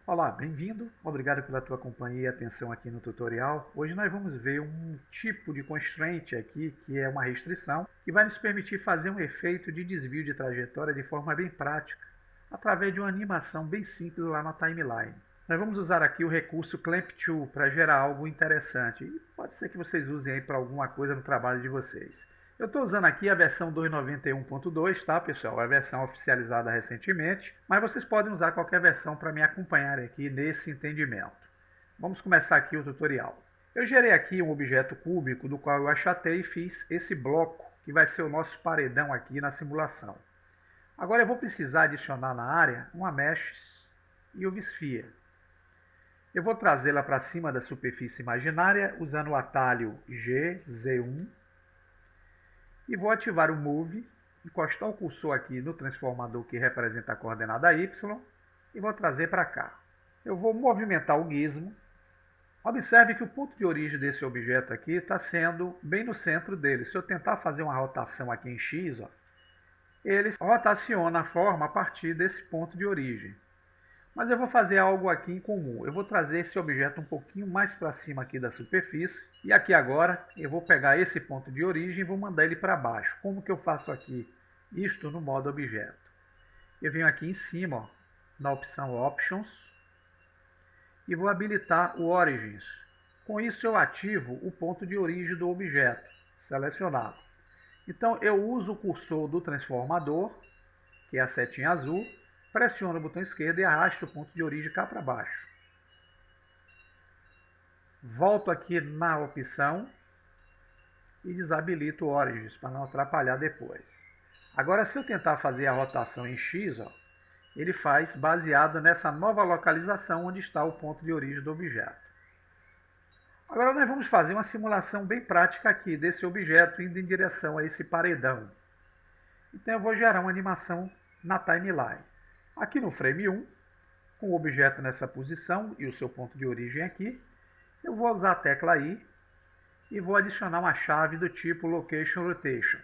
Olá, bem-vindo. Obrigado pela tua companhia e atenção aqui no tutorial. Hoje nós vamos ver um tipo de constraint aqui, que é uma restrição, que vai nos permitir fazer um efeito de desvio de trajetória de forma bem prática, através de uma animação bem simples lá na timeline. Nós vamos usar aqui o recurso Clamp Tool para gerar algo interessante. E pode ser que vocês usem aí para alguma coisa no trabalho de vocês. Eu estou usando aqui a versão 2.91.2, tá, pessoal? É a versão oficializada recentemente, mas vocês podem usar qualquer versão para me acompanhar aqui nesse entendimento. Vamos começar aqui o tutorial. Eu gerei aqui um objeto cúbico do qual eu achatei e fiz esse bloco, que vai ser o nosso paredão aqui na simulação. Agora eu vou precisar adicionar na área uma Mesh e o Sphere. Eu vou trazê-la para cima da superfície imaginária usando o atalho G, Z1. E vou ativar o Move, encostar o cursor aqui no transformador que representa a coordenada Y e vou trazer para cá. Eu vou movimentar o gizmo. Observe que o ponto de origem desse objeto aqui está sendo bem no centro dele. Se eu tentar fazer uma rotação aqui em X, ó, ele rotaciona a forma a partir desse ponto de origem. Mas eu vou fazer algo aqui em comum. Eu vou trazer esse objeto um pouquinho mais para cima aqui da superfície. E aqui agora eu vou pegar esse ponto de origem e vou mandar ele para baixo. Como que eu faço aqui? Isto no modo objeto. Eu venho aqui em cima, ó, na opção Options. E vou habilitar o Origins. Com isso eu ativo o ponto de origem do objeto selecionado. Então eu uso o cursor do transformador, que é a setinha azul. Pressiono o botão esquerdo e arrasto o ponto de origem cá para baixo. Volto aqui na opção e desabilito o Origins para não atrapalhar depois. Agora, se eu tentar fazer a rotação em X, ó, ele faz baseado nessa nova localização onde está o ponto de origem do objeto. Agora nós vamos fazer uma simulação bem prática aqui desse objeto indo em direção a esse paredão. Então eu vou gerar uma animação na timeline. Aqui no frame 1, com o objeto nessa posição e o seu ponto de origem aqui, eu vou usar a tecla I e vou adicionar uma chave do tipo Location Rotation.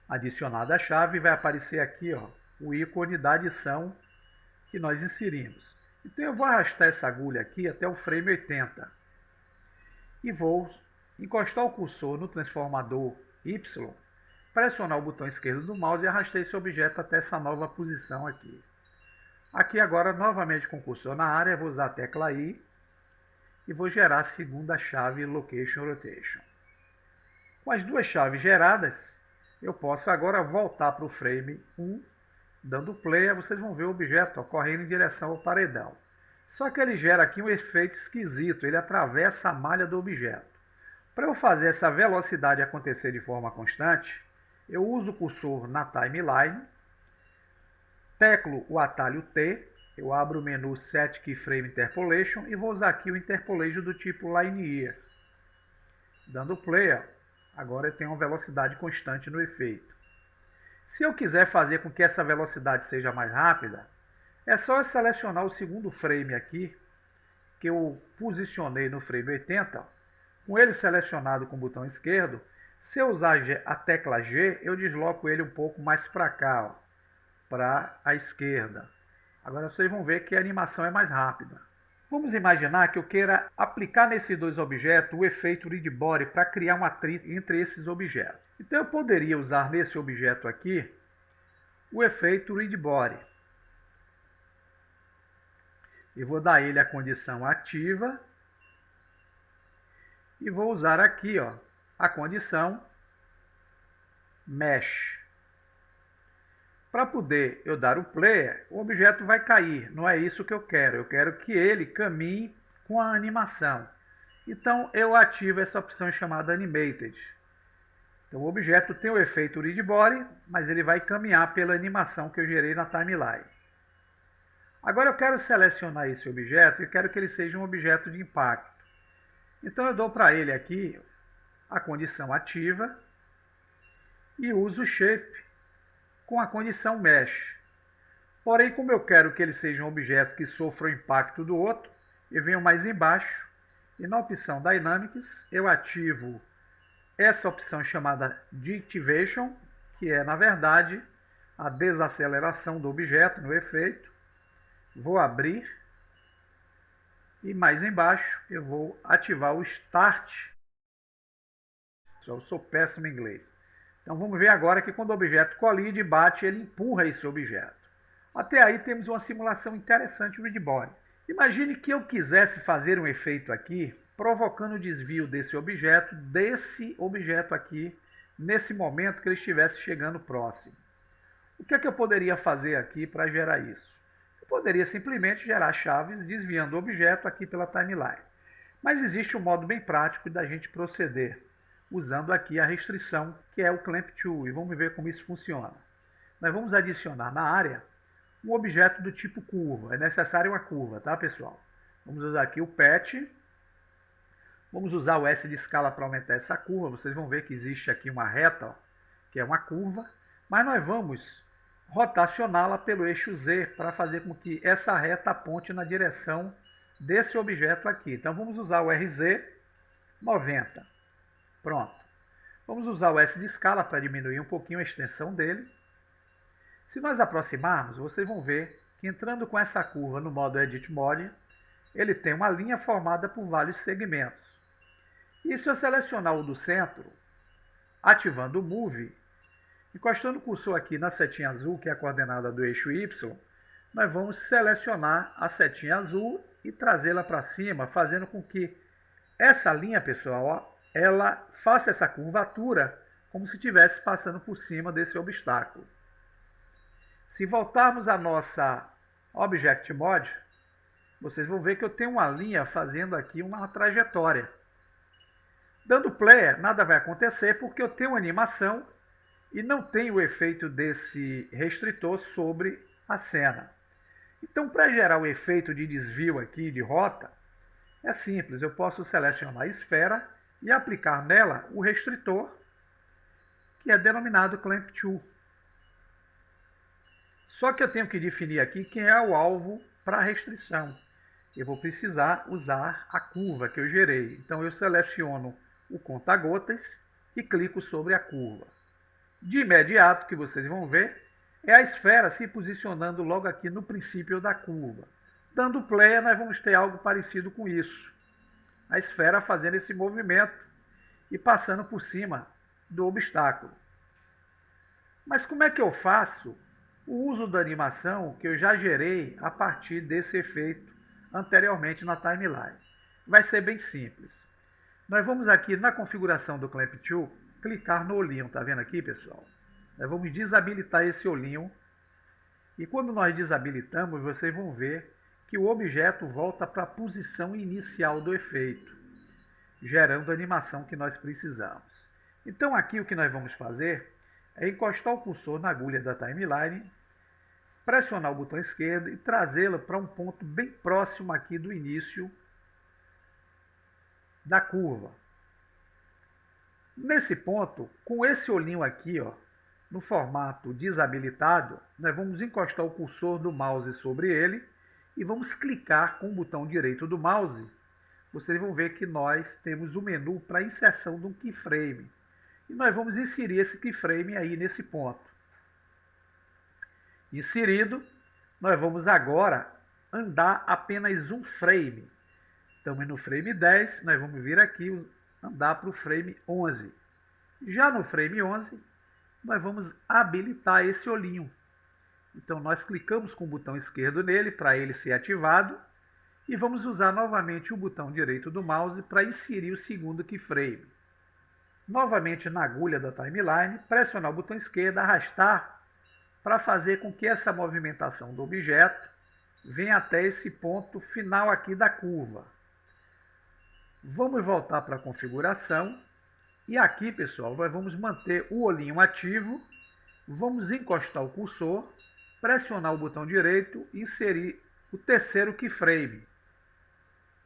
Adicionada a chave, vai aparecer aqui, ó, o ícone da adição que nós inserimos. Então eu vou arrastar essa agulha aqui até o frame 80 e vou encostar o cursor no transformador Y, pressionar o botão esquerdo do mouse e arrastar esse objeto até essa nova posição aqui. Aqui agora, novamente com o cursor na área, vou usar a tecla I e vou gerar a segunda chave Location Rotation. Com as duas chaves geradas, eu posso agora voltar para o frame 1, dando play, vocês vão ver o objeto correndo em direção ao paredão. Só que ele gera aqui um efeito esquisito, ele atravessa a malha do objeto. Para eu fazer essa velocidade acontecer de forma constante, eu uso o cursor na timeline, teclo o atalho T, eu abro o menu Set Keyframe Interpolation e vou usar aqui o Interpolation do tipo Linear. Dando play, ó, agora eu tenho uma velocidade constante no efeito. Se eu quiser fazer com que essa velocidade seja mais rápida, é só eu selecionar o segundo frame aqui, que eu posicionei no frame 80, ó, com ele selecionado com o botão esquerdo. Se eu usar a tecla G, eu desloco ele um pouco mais para cá, para a esquerda. Agora vocês vão ver que a animação é mais rápida. Vamos imaginar que eu queira aplicar nesses dois objetos o efeito Read Body para criar um atrito entre esses objetos. Então eu poderia usar nesse objeto aqui o efeito Read Body. Eu vou dar a ele a condição ativa e vou usar aqui, ó, a condição Mesh. Para poder eu dar o play, o objeto vai cair. Não é isso que eu quero que ele caminhe com a animação. Então eu ativo essa opção chamada Animated. Então o objeto tem o efeito Read Body, mas ele vai caminhar pela animação que eu gerei na timeline. Agora eu quero selecionar esse objeto e quero que ele seja um objeto de impacto. Então eu dou para ele aqui a condição ativa e uso o Shape com a condição Mesh. Porém, como eu quero que ele seja um objeto que sofra o impacto do outro, eu venho mais embaixo e na opção Dynamics eu ativo essa opção chamada Deactivation, que é, na verdade, a desaceleração do objeto no efeito. Vou abrir e mais embaixo eu vou ativar o Start. Eu sou péssimo em inglês. Então vamos ver agora que quando o objeto colide e bate, ele empurra esse objeto. Até aí temos uma simulação interessante do Readbody. Imagine que eu quisesse fazer um efeito aqui, provocando o desvio desse objeto aqui, nesse momento que ele estivesse chegando próximo. O que é que eu poderia fazer aqui para gerar isso? Eu poderia simplesmente gerar chaves desviando o objeto aqui pela timeline. Mas existe um modo bem prático da gente proceder, usando aqui a restrição, que é o Clamp Tool, e vamos ver como isso funciona. Nós vamos adicionar na área um objeto do tipo curva. É necessário uma curva, tá, pessoal? Vamos usar aqui o Patch. Vamos usar o S de escala para aumentar essa curva. Vocês vão ver que existe aqui uma reta, ó, que é uma curva. Mas nós vamos rotacioná-la pelo eixo Z para fazer com que essa reta aponte na direção desse objeto aqui. Então vamos usar o RZ 90. Pronto. Vamos usar o S de escala para diminuir um pouquinho a extensão dele. Se nós aproximarmos, vocês vão ver que entrando com essa curva no modo Edit Mode, ele tem uma linha formada por vários segmentos. E se eu selecionar o do centro, ativando o Move, encostando o cursor aqui na setinha azul, que é a coordenada do eixo Y, nós vamos selecionar a setinha azul e trazê-la para cima, fazendo com que essa linha, pessoal, ó, ela faça essa curvatura como se estivesse passando por cima desse obstáculo. Se voltarmos à nossa Object Mode, vocês vão ver que eu tenho uma linha fazendo aqui uma trajetória. Dando play, nada vai acontecer porque eu tenho uma animação e não tenho o efeito desse restritor sobre a cena. Então, para gerar o efeito de desvio aqui, de rota, é simples. Eu posso selecionar a esfera e aplicar nela o restritor, que é denominado Clamp Tool. Só que eu tenho que definir aqui quem é o alvo para a restrição. Eu vou precisar usar a curva que eu gerei. Então eu seleciono o conta-gotas e clico sobre a curva. De imediato, o que vocês vão ver é a esfera se posicionando logo aqui no princípio da curva. Dando play, nós vamos ter algo parecido com isso. A esfera fazendo esse movimento e passando por cima do obstáculo. Mas como é que eu faço o uso da animação que eu já gerei a partir desse efeito anteriormente na timeline? Vai ser bem simples. Nós vamos aqui na configuração do Clamp Tool, clicar no olhinho, tá vendo aqui, pessoal? Nós vamos desabilitar esse olhinho e quando nós desabilitamos, vocês vão ver que o objeto volta para a posição inicial do efeito, gerando a animação que nós precisamos. Então aqui o que nós vamos fazer é encostar o cursor na agulha da timeline, pressionar o botão esquerdo e trazê-lo para um ponto bem próximo aqui do início da curva. Nesse ponto, com esse olhinho aqui, ó, no formato desabilitado, nós vamos encostar o cursor do mouse sobre ele e vamos clicar com o botão direito do mouse. Vocês vão ver que nós temos o menu para inserção de um keyframe. E nós vamos inserir esse keyframe aí nesse ponto. Inserido, nós vamos agora andar apenas um frame. Estamos no frame 10, nós vamos vir aqui andar para o frame 11. Já no frame 11, nós vamos habilitar esse olhinho. Então nós clicamos com o botão esquerdo nele para ele ser ativado e vamos usar novamente o botão direito do mouse para inserir o segundo keyframe. Novamente na agulha da timeline, pressionar o botão esquerdo, arrastar para fazer com que essa movimentação do objeto venha até esse ponto final aqui da curva. Vamos voltar para a configuração e aqui, pessoal, nós vamos manter o olhinho ativo, vamos encostar o cursor, pressionar o botão direito e inserir o terceiro keyframe.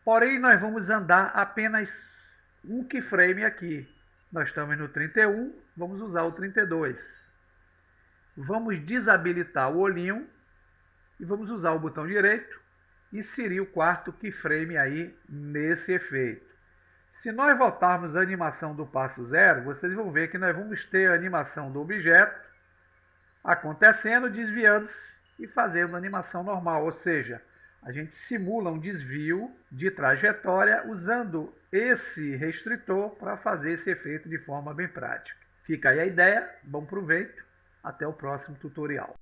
Porém, nós vamos andar apenas um keyframe aqui. Nós estamos no 31, vamos usar o 32. Vamos desabilitar o olhinho e vamos usar o botão direito e inserir o quarto keyframe aí nesse efeito. Se nós voltarmos à animação do passo zero, vocês vão ver que nós vamos ter a animação do objeto acontecendo, desviando-se e fazendo a animação normal, ou seja, a gente simula um desvio de trajetória usando esse restritor para fazer esse efeito de forma bem prática. Fica aí a ideia, bom proveito, até o próximo tutorial.